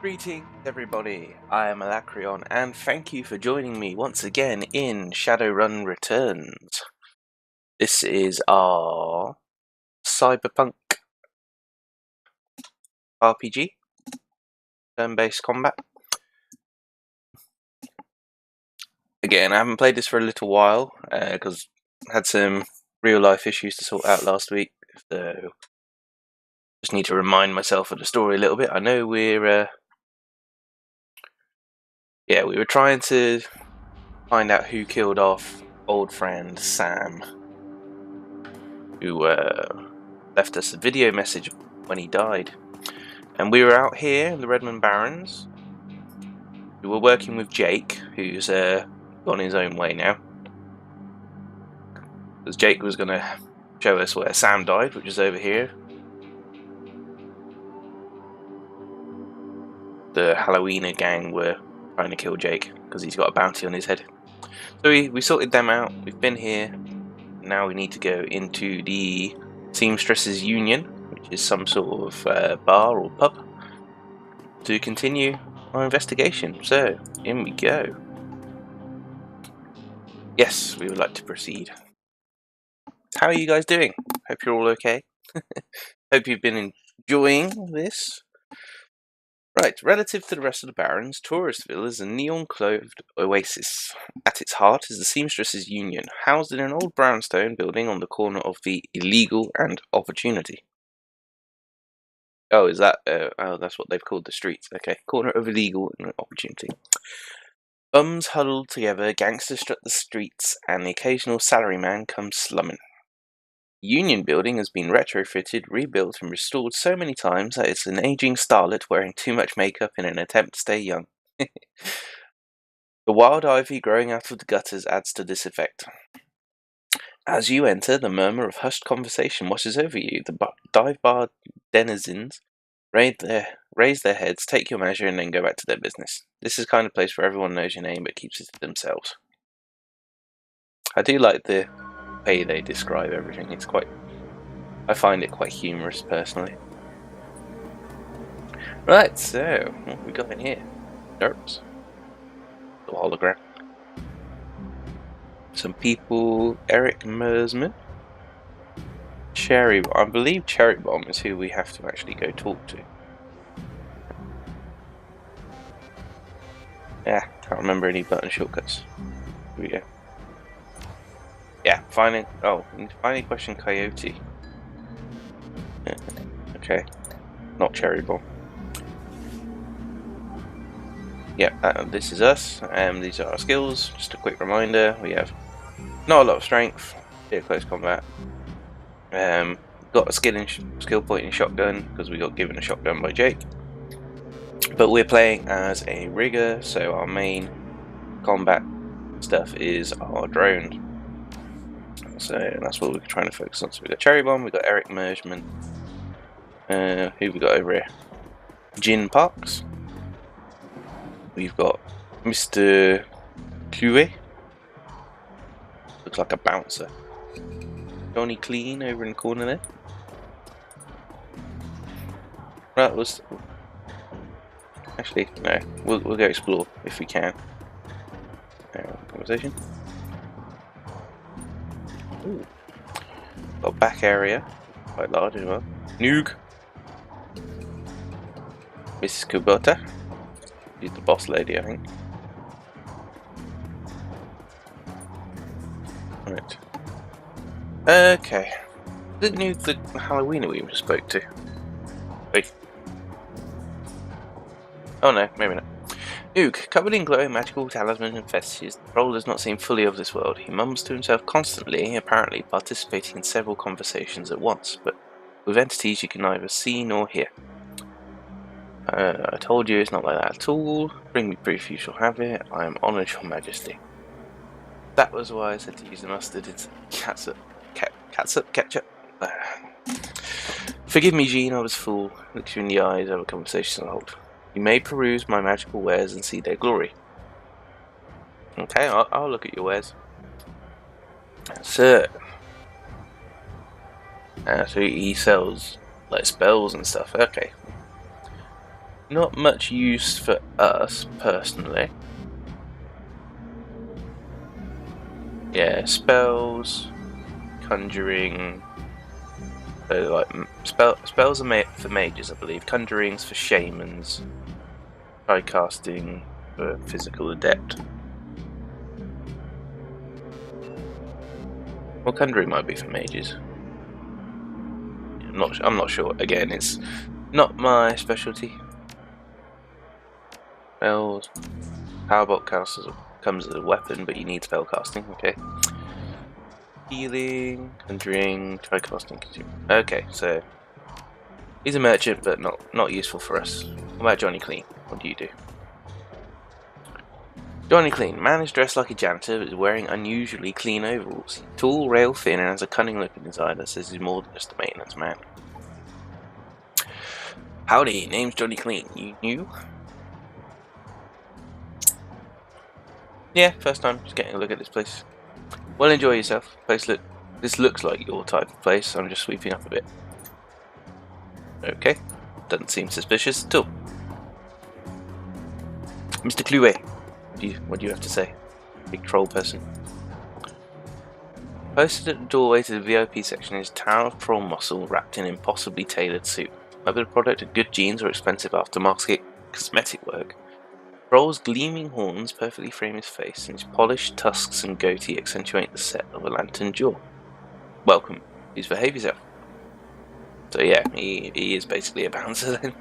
Greetings everybody, I am Alakrion and thank you for joining me once again in Shadowrun Returns. This is our cyberpunk RPG, turn-based combat. Again, I haven't played this for a little while because I had some real life issues to sort out last week, so just need to remind myself of the story a little bit. I know we were trying to find out who killed off old friend Sam, who left us a video message when he died. And we were out here in the Redmond Barrens. We were working with Jake, who's gone his own way now. Because Jake was going to show us where Sam died, which is over here. The Halloweener gang were trying to kill Jake because he's got a bounty on his head. So we sorted them out. We've been here. Now we need to go into the SEAMSTRESSES Union, which is some sort of bar or pub, to continue our investigation. So, in we go. Yes, we would like to proceed. How are you guys doing? Hope you're all okay. Hope you've been enjoying this. Right, relative to the rest of the Barrens, Touristville is a neon-clothed oasis. At its heart is the Seamstresses Union, housed in an old brownstone building on the corner of the Illegal and Opportunity. Oh, is that? Oh, that's what they've called the streets. Okay, corner of Illegal and Opportunity. Bums huddled together, gangsters strut the streets, and the occasional salaryman comes slumming. The Union building has been retrofitted, rebuilt, and restored so many times that it's an aging starlet wearing too much makeup in an attempt to stay young. The wild ivy growing out of the gutters adds to this effect. As you enter, the murmur of hushed conversation washes over you. The dive bar denizens raise their heads, take your measure, and then go back to their business. This is the kind of place where everyone knows your name but keeps it to themselves. I do like the way they describe everything. I find it quite humorous personally. Right, so what have we got in here? Dwarves. The hologram. Some people. Eric Mersman. I believe Cherry Bomb is who we have to actually go talk to. Yeah, can't remember any button shortcuts. Here we go. Yeah, finding question Coyote. Yeah, okay, not Cherry Bomb. Yeah, this is us, and these are our skills. Just a quick reminder, we have not a lot of strength, here close combat. Got a skill point in shotgun, because we got given a shotgun by Jake. But we're playing as a rigger, so our main combat stuff is our drone. So that's what we're trying to focus on. So we've got Cherry Bomb, we've got Eric Mergement. Who we got over here? Jin Parks. We've got Mr. Clue. Looks like a bouncer. Johnny Clean over in the corner there. Right, actually, no. We'll go explore if we can. Conversation. Ooh. Got a back area, quite large as well. Noog. Mrs. Kubota. She's the boss lady, I think. Right. Okay. The Noog, the Halloweener we just spoke to. Wait. Oh no, maybe not. Noog, covered in glowing magical talismans and fetiches, the troll does not seem fully of this world. He mumbles to himself constantly, apparently participating in several conversations at once, but with entities you can neither see nor hear. I told you it's not like that at all. Bring me proof, you shall have it. I am honoured, your majesty. That was why I said to use the mustard. It's catsup. Ketchup. Forgive me, Jean, I was a fool. Look you in the eyes, have a conversation to hold. You may peruse my magical wares and see their glory. Okay, I'll look at your wares. So he sells like spells and stuff. Okay. Not much use for us personally. Yeah, spells, conjuring. So like spells are for mages, I believe. Conjuring's for shamans. Try casting for physical adept. Well, conjuring might be for mages. I'm not sure. Again, it's not my specialty. Spells. Powerbolt comes as a weapon, but you need spell casting. Okay. Healing, conjuring, try casting. Okay, so he's a merchant, but not useful for us. What about Johnny Clean? What do you do? Johnny Clean. Man is dressed like a janitor, but is wearing unusually clean overalls. He's tall, rail thin, and has a cunning look in his eye that says he's more than just a maintenance man. Howdy, name's Johnny Clean. You new? Yeah, first time. Just getting a look at this place. Well, enjoy yourself. This looks like your type of place. I'm just sweeping up a bit. Okay. Doesn't seem suspicious at all. Mr. Clue, what do you have to say? Big troll person. Posted at the doorway to the VIP section is Tower of Troll Muscle wrapped in impossibly tailored suit. Whether the product of good genes or expensive aftermarket cosmetic work, Troll's gleaming horns perfectly frame his face, and his polished tusks and goatee accentuate the set of a lantern jaw. Welcome. Please behave yourself. So yeah, he is basically a bouncer then.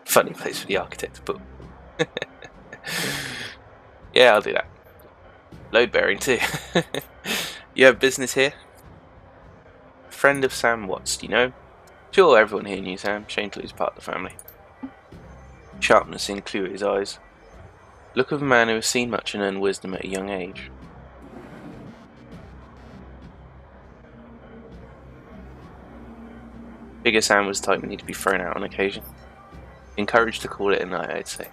Funny place for the architect to put. Yeah, I'll do that. Load bearing too. You have business here? Friend of Sam Watts, do you know? Sure, everyone here knew Sam. Shame to lose part of the family. Sharpness in Cluey's eyes. Look of a man who has seen much and earned wisdom at a young age. Bigger Sam was the type that needed to be thrown out on occasion. Encouraged to call it a night, I'd say.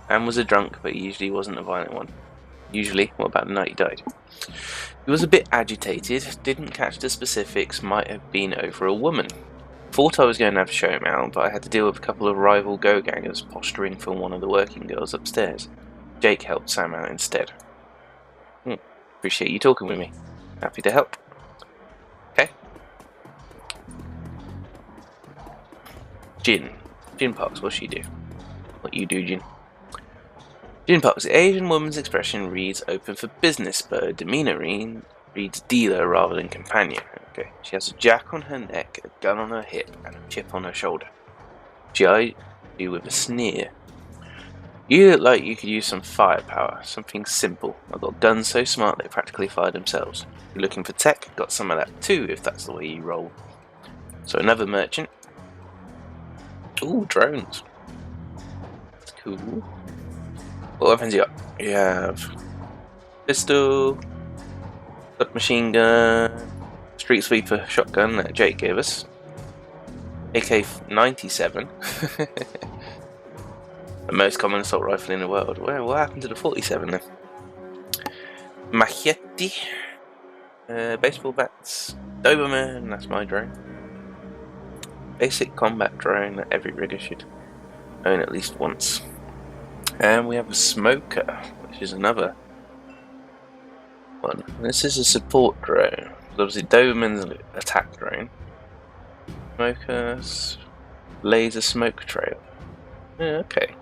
Sam was a drunk, but he usually wasn't a violent one. Usually, what about the night he died? He was a bit agitated, didn't catch the specifics, might have been over a woman. Thought I was going to have to show him out, but I had to deal with a couple of rival go-gangers posturing for one of the working girls upstairs. Jake helped Sam out instead. Appreciate you talking with me. Happy to help. Okay. Jin. Jin Parks, what's she do? What you do, Jin? Jin Parks, the Asian woman's expression reads open for business, but her demeanour reads dealer rather than companion. Okay. She has a jack on her neck, a gun on her hip, and a chip on her shoulder. She eyed you with a sneer. You look like you could use some firepower, something simple. I've got guns so smart they practically fire themselves. You're looking for tech? Got some of that too, if that's the way you roll. So another merchant. Ooh, drones. That's cool. What weapons you got? You have pistol, submachine gun, street sweeper shotgun that Jake gave us, AK-97, the most common assault rifle in the world. Well, what happened to the 47 then? Machete, baseball bats, Doberman, that's my drone. Basic combat drone that every rigger should own at least once. And we have a smoker, which is another one. This is a support drone. Obviously, Doberman's an attack drone. Smokers, laser smoke trail. Yeah, okay.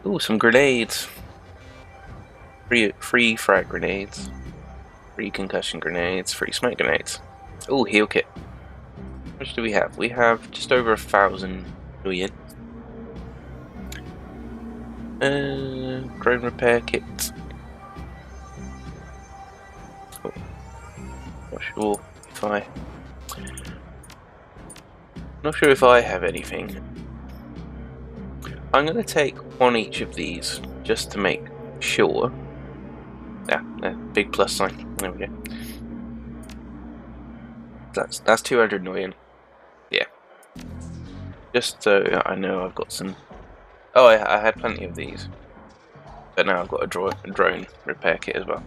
Ooh, some grenades. Free frag grenades. Free concussion grenades. Free smoke grenades. Ooh, heal kit. How much do we have? We have just over 1,000 million. Drone repair kit. Oh, not sure if I have anything. I'm going to take one each of these just to make sure. Yeah, big plus sign. There we go. That's 200 million. Yeah. Just so I know I've got some. Oh, I had plenty of these, but now I've got a drone repair kit as well.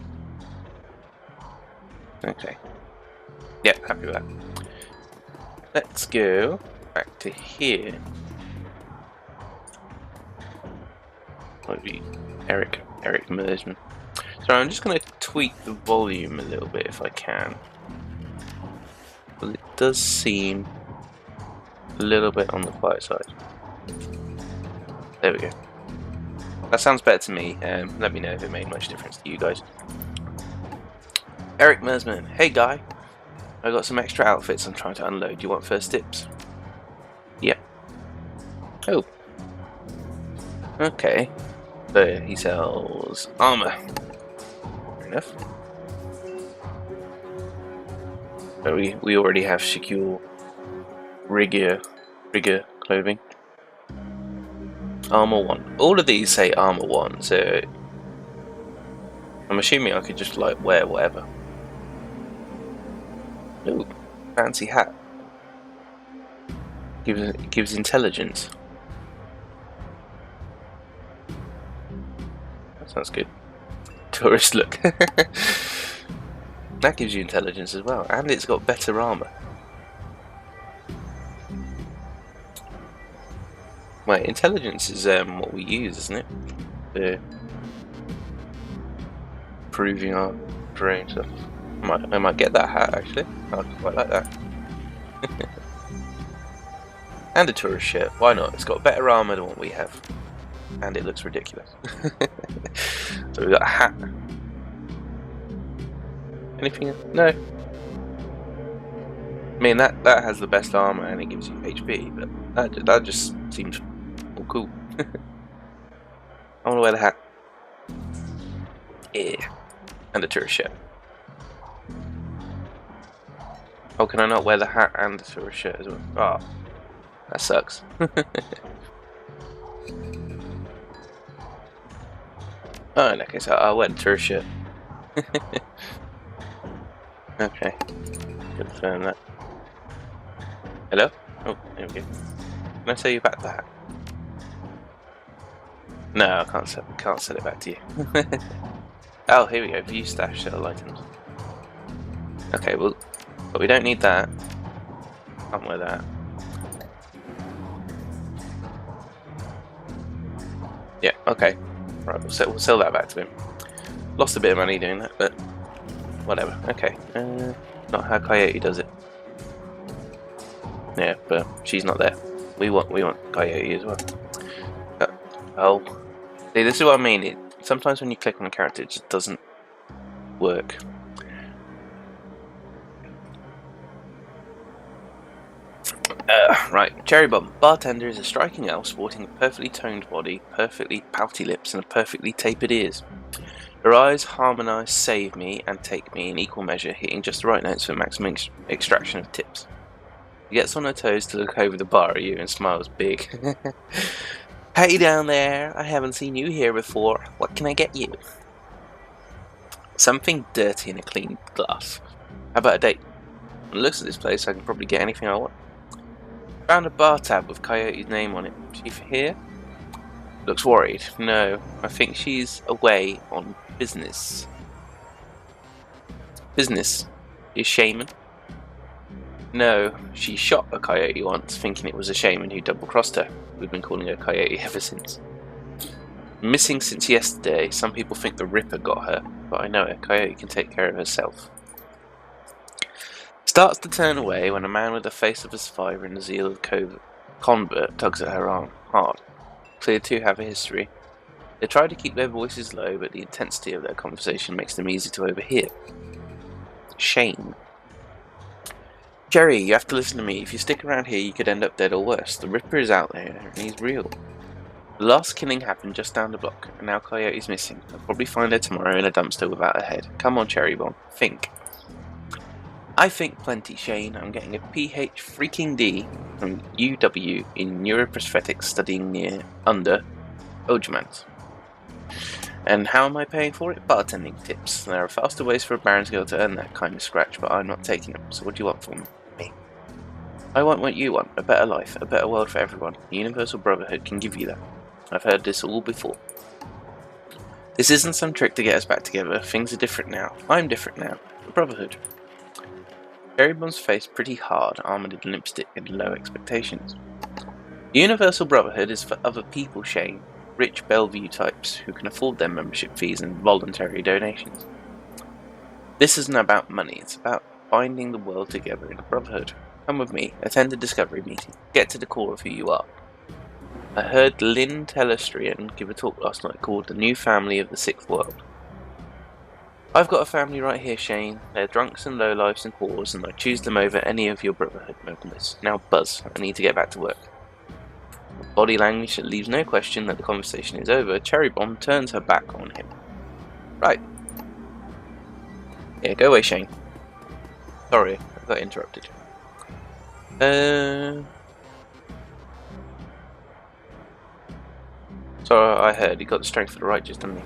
Okay. Yep, happy with that. Let's go back to here. Might be Eric Mersman. So I'm just going to tweak the volume a little bit if I can. But it does seem a little bit on the quiet side. There we go. That sounds better to me. Let me know if it made much difference to you guys. Eric Mersman. Hey guy. I got some extra outfits I'm trying to unload. Do you want first tips? Yep. Oh. Okay. So he sells armor. Fair enough. So we already have secure rigor clothing. Armor 1. All of these say armor 1, so I'm assuming I could just like wear whatever. Ooh, fancy hat. Gives intelligence. That sounds good. Tourist look. That gives you intelligence as well, and it's got better armor. Wait, intelligence is what we use, isn't it? For improving our terrain stuff. I might get that hat actually. I quite like that. And a tourist shirt. Why not? It's got better armor than what we have, and it looks ridiculous. So we've got a hat. Anything else? No. I mean that has the best armor and it gives you HP, but that just seems all cool. I want to wear the hat. Yeah. And a tourist shirt. Oh, can I not wear the hat and the tourist shirt as well? Oh, that sucks. Oh, in that case, I'll wear the tourist shirt. Okay. Confirm that. Hello? Oh, there we go. Can I sell you back the hat? No, I can't sell it back to you. Oh, here we go. View stash sell items. Okay, well, but we don't need that. Can't wear that. Yeah, okay. Right, we'll sell that back to him. Lost a bit of money doing that, but whatever. Okay. Not how Coyote does it. Yeah, but she's not there. We want Coyote as well. Oh, see, this is what I mean. Sometimes when you click on a character, it just doesn't work. Right, Cherry Bomb. Bartender is a striking elf sporting a perfectly toned body, perfectly pouty lips, and perfectly tapered ears. Her eyes harmonise save me and take me in equal measure, hitting just the right notes for maximum extraction of tips. She gets on her toes to look over the bar at you and smiles big. Hey down there, I haven't seen you here before. What can I get you? Something dirty in a clean glass. How about a date? From the looks of this place, I can probably get anything I want. Found a bar tab with Coyote's name on it. Chief here? Looks worried. No, I think she's away on business. Business? Is shaman? No, she shot a coyote once, thinking it was a shaman who double-crossed her. We've been calling her Coyote ever since. Missing since yesterday. Some people think the Ripper got her, but I know her. Coyote can take care of herself. Starts to turn away when a man with the face of a survivor and the zeal of a convert tugs at her arm hard. Clear two have a history. They try to keep their voices low, but the intensity of their conversation makes them easy to overhear. Shame. Jerry, you have to listen to me. If you stick around here, you could end up dead or worse. The Ripper is out there, and he's real. The last killing happened just down the block, and now Coyote's missing. I'll probably find her tomorrow in a dumpster without her head. Come on, Cherry Bomb. Think. I think plenty, Shane. I'm getting a Ph.D. from UW in neuroprosthetics studying near under Ojemans. And how am I paying for it? Bartending tips. There are faster ways for a Baron's girl to earn that kind of scratch, but I'm not taking them. So what do you want from me? I want what you want. A better life. A better world for everyone. The Universal Brotherhood can give you that. I've heard this all before. This isn't some trick to get us back together. Things are different now. I'm different now. The Brotherhood. Cherrybom's face pretty hard, armoured in lipstick and low expectations. The Universal Brotherhood is for other people, Shane. Rich Bellevue types who can afford their membership fees and voluntary donations. This isn't about money, it's about binding the world together in a brotherhood. Come with me, attend a discovery meeting, get to the core of who you are. I heard Lynn Telestrian give a talk last night called The New Family of the Sixth World. I've got a family right here, Shane. They're drunks and lowlifes and whores, and I choose them over any of your brotherhood members. Now buzz, I need to get back to work. With body language that leaves no question that the conversation is over, Cherrybomb turns her back on him. Right. Yeah, go away, Shane. Sorry, I got interrupted. So I heard he got the strength for the righteous, didn't he?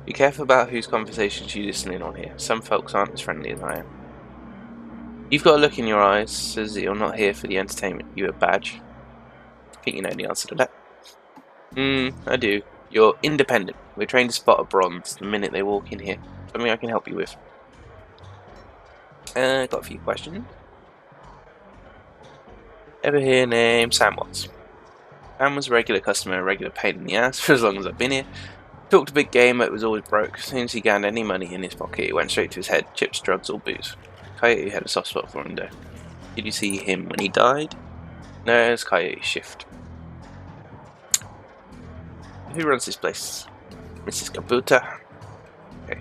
Be careful about whose conversations you listen in on here. Some folks aren't as friendly as I am. You've got a look in your eyes, says that you're not here for the entertainment. You a badge? I think you know the answer to that. I do. You're independent. We're trained to spot a bronze the minute they walk in here. Something I can help you with. Got a few questions. Ever hear name Sam Watts? Sam was a regular customer, a regular pain in the ass for as long as I've been here. Talked a big game, but it was always broke. As soon as he gained any money in his pocket, it went straight to his head. Chips, drugs, or booze. Coyote had a soft spot for him though. Did you see him when he died? No, it's Coyote's shift. Who runs this place? Mrs. Kabuta. Okay.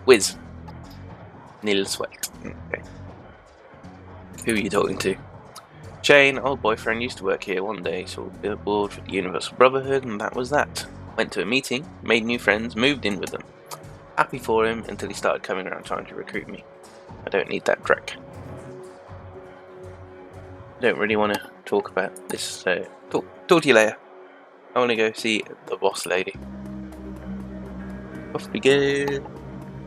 Wiz. Nil Sweat. Okay. Who are you talking to? Shane, old boyfriend, used to work here one day, saw a billboard for the Universal Brotherhood, and that was that. Went to a meeting, made new friends, moved in with them. Happy for him until he started coming around trying to recruit me. I don't need that dreck. Don't really want to talk about this, so talk to you later. I want to go see the boss lady. Off we go.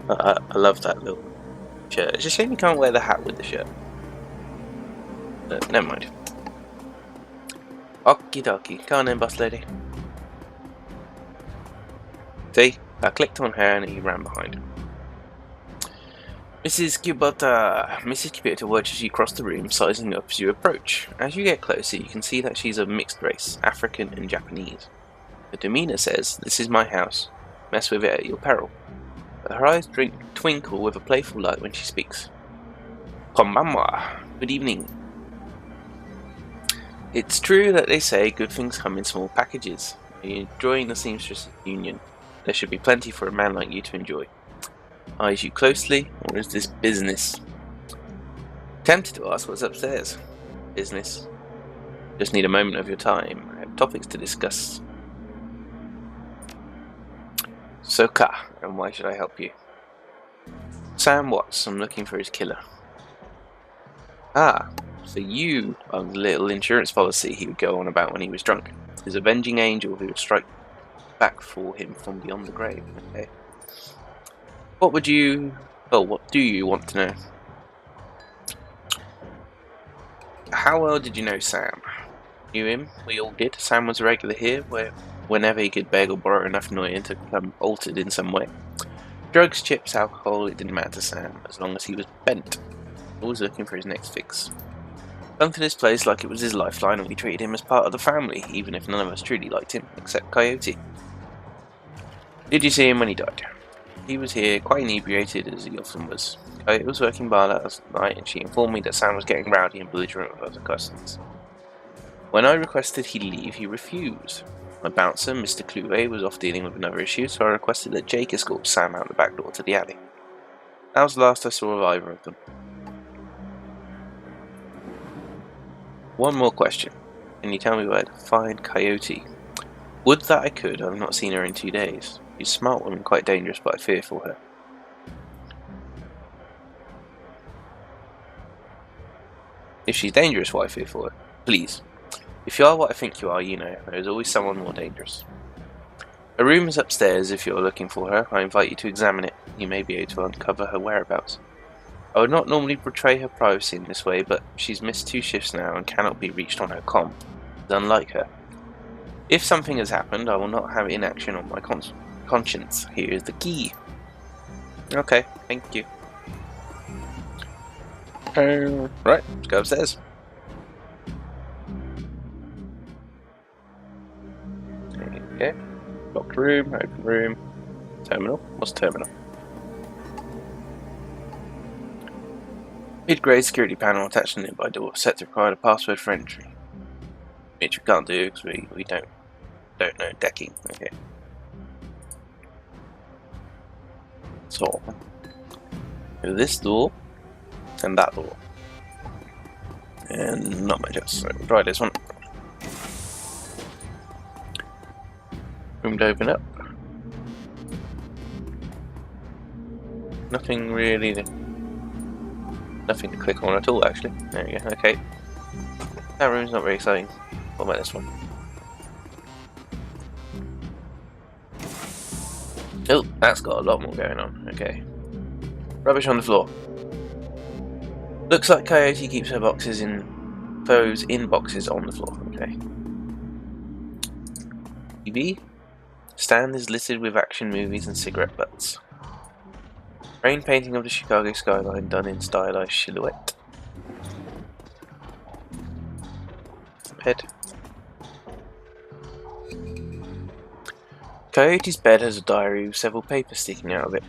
I love that little shirt. It's a shame you can't wear the hat with the shirt. Never mind. Okie dokie. Come on in, boss lady. See? I clicked on her and he ran behind. Mrs. Kubota watches you cross the room, sizing up as you approach. As you get closer, you can see that she's of mixed race, African and Japanese. Her demeanor says, "This is my house. Mess with it at your peril." But her eyes twinkle with a playful light when she speaks. Konbanwa. Good evening. It's true that they say good things come in small packages. Are you enjoying the Seamstresses Union? There should be plenty for a man like you to enjoy. Eyes you closely, or is this business? Tempted to ask what's upstairs. Business. Just need a moment of your time. I have topics to discuss. Soka, and why should I help you? Sam Watts, I'm looking for his killer. Ah, so you are the little insurance policy he would go on about when he was drunk. His avenging angel who would strike back for him from beyond the grave. Okay. What do you want to know? How well did you know Sam? Knew him? We all did. Sam was a regular here, whenever he could beg or borrow enough noise to become altered in some way. Drugs, chips, alcohol, it didn't matter to Sam, as long as he was bent. Always looking for his next fix. Come to this place like it was his lifeline, and we treated him as part of the family, even if none of us truly liked him, except Coyote. Did you see him when he died? He was here, quite inebriated as he often was. Coyote was working bar last night, and she informed me that Sam was getting rowdy and belligerent with other customers. When I requested he leave, he refused. My bouncer, Mr. Clue, was off dealing with another issue, so I requested that Jake escort Sam out the back door to the alley. That was the last I saw of either of them. One more question. Can you tell me where to find Coyote? Would that I could. I've not seen her in 2 days. She's a smart woman, quite dangerous, but I fear for her. If she's dangerous, why I fear for her? Please. If you are what I think you are, you know, there is always someone more dangerous. Her room is upstairs if you are looking for her. I invite you to examine it. You may be able to uncover her whereabouts. I would not normally betray her privacy in this way, but she's missed 2 shifts now and cannot be reached on her comm. It's unlike her. If something has happened, I will not have inaction on my conscience. Here is the key. Okay, thank you. Right, let's go upstairs. Okay. Locked room, open room. Terminal. What's terminal? Mid-grade security panel attached to the nearby door, set to require a password for entry. Which we can't do because we don't know decking. Okay. So, this door and that door, and not much else. So we'll try this one. Room to open up. Nothing really. Nothing to click on at all, actually. There we go. Okay. That room's not very exciting. What about this one? Oh, that's got a lot more going on. Okay. Rubbish on the floor. Looks like Coyote keeps her boxes in foes in boxes on the floor. Okay. TV. Stand is littered with action movies and cigarette butts. Rain painting of the Chicago skyline done in stylized silhouette. Bed. Coyote's bed has a diary with several papers sticking out of it.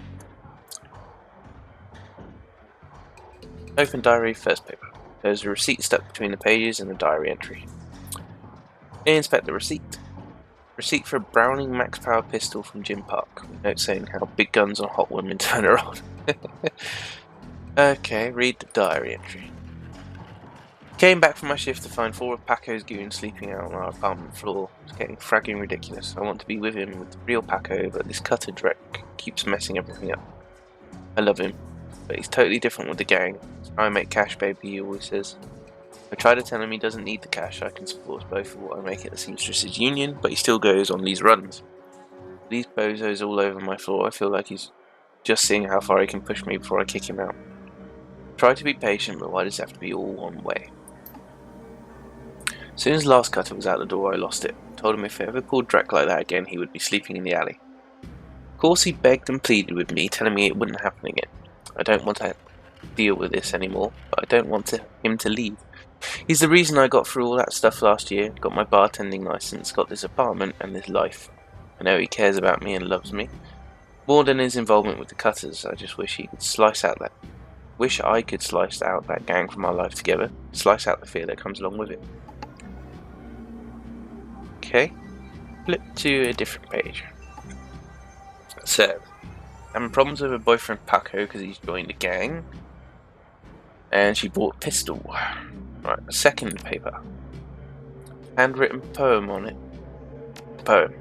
Open diary, first paper. There's a receipt stuck between the pages and a diary entry. Inspect the receipt. Receipt for a Browning max power pistol from Jim Park. Note saying how big guns on hot women turn her on. Okay, read the diary entry. Came back from my shift to find 4 of Paco's goons sleeping out on our apartment floor. It's getting fragging ridiculous. I want to be with him with the real Paco, but this cutter dreck keeps messing everything up. I love him, but he's totally different with the gang. I make cash, baby, he always says. I try to tell him he doesn't need the cash, I can support both of what I make at the SEAMSTRESSES union, but he still goes on these runs. These bozos all over my floor, I feel like he's just seeing how far he can push me before I kick him out. Try to be patient, but why does it have to be all one way? As soon as the last cutter was out the door, I lost it. Told him if he ever pulled Drek like that again, he would be sleeping in the alley. Of course he begged and pleaded with me, telling me it wouldn't happen again. I don't want to deal with this anymore, but I don't want him to leave. He's the reason I got through all that stuff last year, got my bartending license, got this apartment and this life. I know he cares about me and loves me. More than his involvement with the cutters, I just wish he could wish I could slice out that gang from our life together, slice out the fear that comes along with it. Okay, flip to a different page. So, having problems with her boyfriend Paco because he's joined a gang, and she bought a pistol. Right, a second paper. Handwritten poem on it. Poem.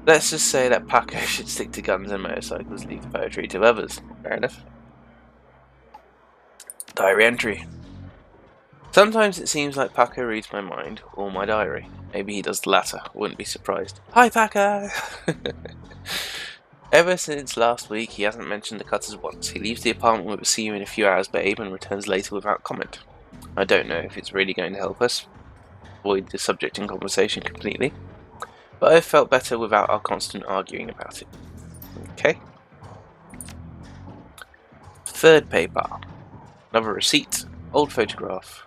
Let's just say that Paco should stick to guns and motorcycles, leave poetry to others. Fair enough. Diary entry. Sometimes it seems like Paco reads my mind, or my diary. Maybe he does the latter, wouldn't be surprised. Hi Paco! Ever since last week, he hasn't mentioned the cutters once. He leaves the apartment with a "see you in a few hours, babe," and returns later without comment. I don't know if it's really going to help us avoid the subject in conversation completely, but I felt better without our constant arguing about it. Okay. Third paper. Another receipt. Old photograph.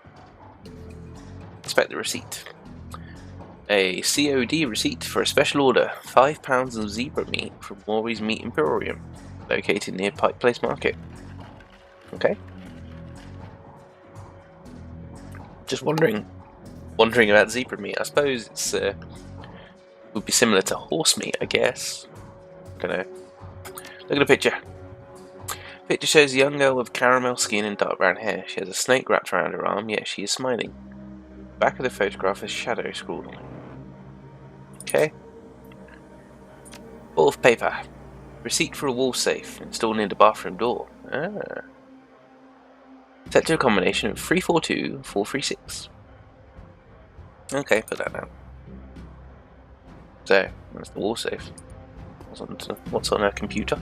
Inspect the receipt. A COD receipt for a special order. 5 pounds of zebra meat from Maury's Meat Emporium, located near Pike Place Market. Okay. Just wondering about zebra meat. I suppose it's would be similar to horse meat, I guess. Don't know. Look at the picture. Picture shows a young girl with caramel skin and dark brown hair. She has a snake wrapped around her arm, yet she is smiling. The back of the photograph is shadow scrawled on it. Okay. Fourth paper. Receipt for a wall safe installed near the bathroom door. Ah. Set to a combination of 342 436. Okay, put that down. So, that's the wall safe. What's on her computer?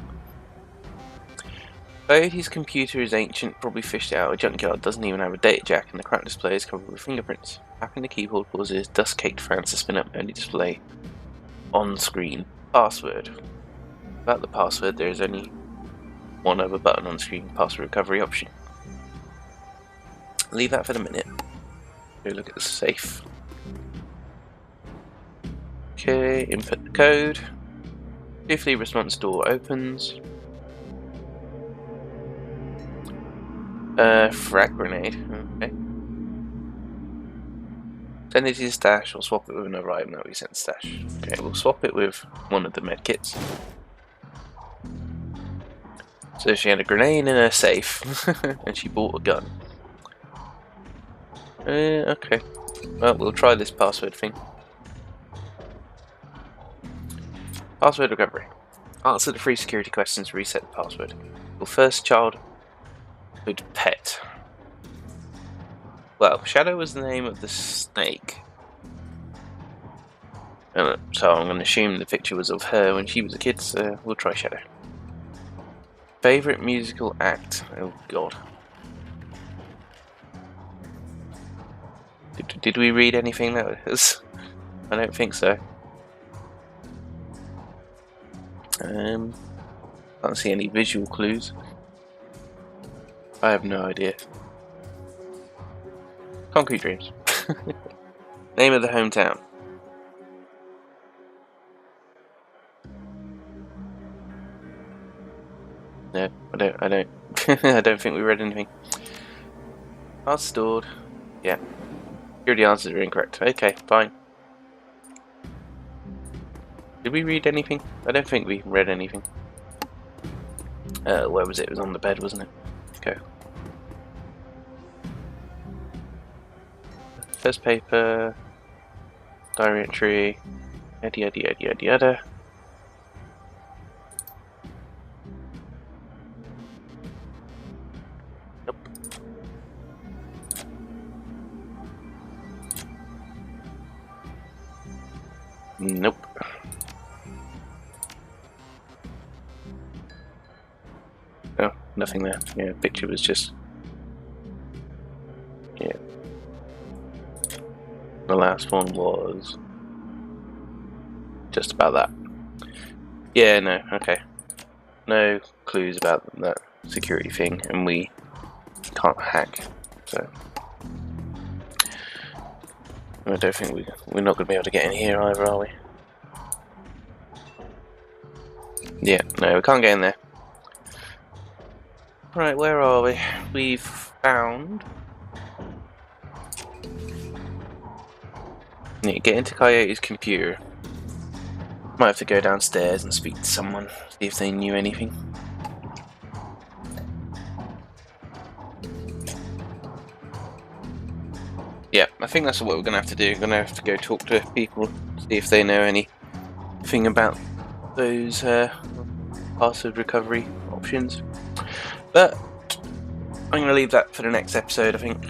Coyote's computer is ancient, probably fished out of a junkyard, doesn't even have a data jack, and the cracked display is covered with fingerprints. Tapping the keyboard causes dust-caked fans to spin up the only display on-screen. Password. About the password, there is only one other button on screen, password recovery option. Leave that for the minute. Go look at the safe. Okay, input the code. Briefly response door opens. Frag grenade. Okay. Send it to your stash or swap it with another item that we sent stash. Okay, we'll swap it with one of the medkits. So she had a grenade in her safe and she bought a gun. Okay. Well, we'll try this password thing. Password recovery. Answer the 3 security questions to reset the password. Your first childhood pet. Well, Shadow was the name of the snake. So I'm going to assume the picture was of her when she was a kid, so we'll try Shadow. Favourite musical act? Oh god. Did we read anything that was... I don't think so. Can't see any visual clues. I have no idea. Concrete Dreams. Name of the hometown. No, I don't I don't think we read anything. Are stored. Yeah. Security answers are incorrect. Okay, fine. Did we read anything? I don't think we read anything. Where was it? It was on the bed, wasn't it? Okay. First paper. Diary entry. Yada yada yada yada yada. Nope. Nope. Oh, nothing there. Yeah, picture was just... Yeah. The last one was... just about that. Yeah, no, okay. No clues about that security thing, and we can't hack, so... I don't think we're not going to be able to get in here either, are we? Yeah, no, we can't get in there. Right, where are we? We've found... Yeah, get into Coyote's computer. Might have to go downstairs and speak to someone, see if they knew anything. Yeah, I think that's what we're going to have to do. We're going to have to go talk to people, see if they know anything about those password recovery options. But I'm going to leave that for the next episode, I think.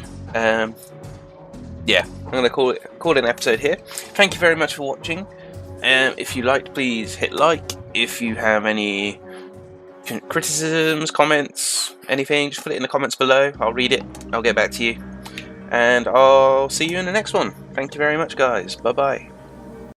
Yeah, I'm going to call it an episode here. Thank you very much for watching. If you liked, please hit like. If you have any criticisms, comments, anything, just put it in the comments below. I'll read it. I'll get back to you. And I'll see you in the next one. Thank you very much, guys. Bye-bye.